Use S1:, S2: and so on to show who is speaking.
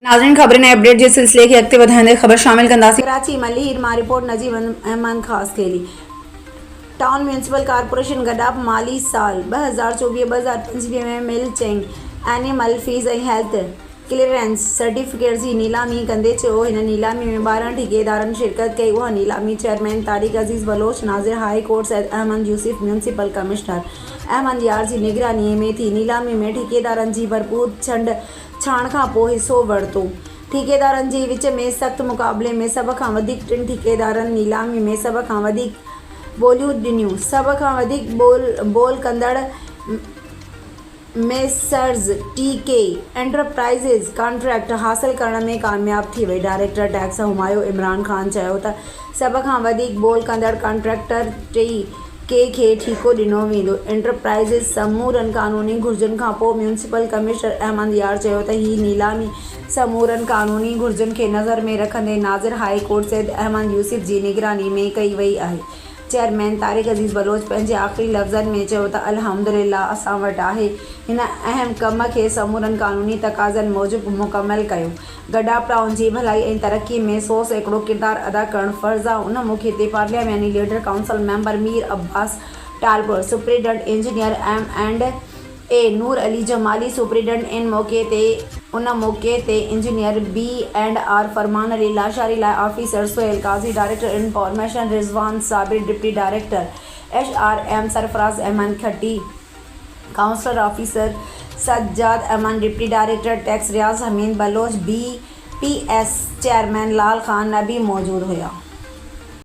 S1: नाज़रीन खबरें नए अपडेट जे सिलसिले खे अॻिते वधाईंदे ख़बर शामिल कंदासीं। कराची मलीर मां रिपोर्ट नजीब अहमद ख़ासि कयली। टाउन म्यूनिसिपल कॉर्पोरेशन गॾाप माली साल 2024-2025 में मिल चेंग एनिमल फीस ऐं हेल्थ क्लियरेंस सर्टिफिकेट्स जी नीलामी कंदे चयो हिन नीलामी में 12 ठेकेदारनि शिरकत कई। उहा नीलामी चेयरमैन तारिक अज़ीज़ बलोच, नाज़िर हाई कोर्ट सैयद अहमद यूसुफ, म्यूनिसिपल कमिश्नर अहमद यार जी निगरानीअ में थी। नीलामी में ठेकेदारनि जी भरपूर छाण खां पोइ हिसो वरितो। ठेकेदारनि जे विच में सख़्त मुक़ाबले में सभ खां वधीक 3 ठेकेदारनि नीलामी में सभ खां वधीक ॿोलियूं ॾिनियूं। सभ खां वधीक बोल कंदड़ मेसर्स टी.के. एंटरप्राइज़ेज़ कॉन्ट्रैक्ट हासिल करण में कामयाब थी वई। डायरेक्टर टैक्स हुमायूं इमरान ख़ान चयो त सभ खां वधीक बोल कंदड़ कॉन्ट्रैक्टर टी.के. खे ठीको ॾिनो वेंदो। एंटरप्राइज़ेज़ समूरनि क़ानूनी घुरिजुनि खां पोइ म्यूनिसिपल कमिश्नर अहमद यार चयो त हीअ नीलामी समूरनि क़ानूनी घुरिजुनि खे नज़र में रखंदे नाज़िर हाई कोर्ट सैयद अहमद यूसुफ जी निगरानी में कई वई आहे। चेयरमैन तारिक अज़ीज़ बलोच पंहिंजे आख़िरी लफ़्ज़नि में चयो त अल्हम्दुलिल्लाह असां वटि आहे हिन अहम कम खे समूरनि क़ानूनी तक़ाज़नि मूजिबि मुकमल कयो। गॾाप टाउन जी भलाई ऐं तरक़ी में 100 सैकड़ो किरदारु अदा करणु फ़र्ज़ु आहे। उन मौक़े ते पार्लियामानी leader council member Mir Abbas Talpur, superintendent engineer M&A Noor Ali Jamali, superintendent उन मौक़े ते इंजीनियर B&R फरमान अली लाशारी, लाइ officer Suhail Qazi, director information Rizwan Sabir, deputy director HRM Sarfaraz Ahmed Khatti, counsellor officer Sajjad Ahmed, deputy director tax Riaz Hameed Baloch, BPS chairman Lal Khan Nabi मौजूद हुआ।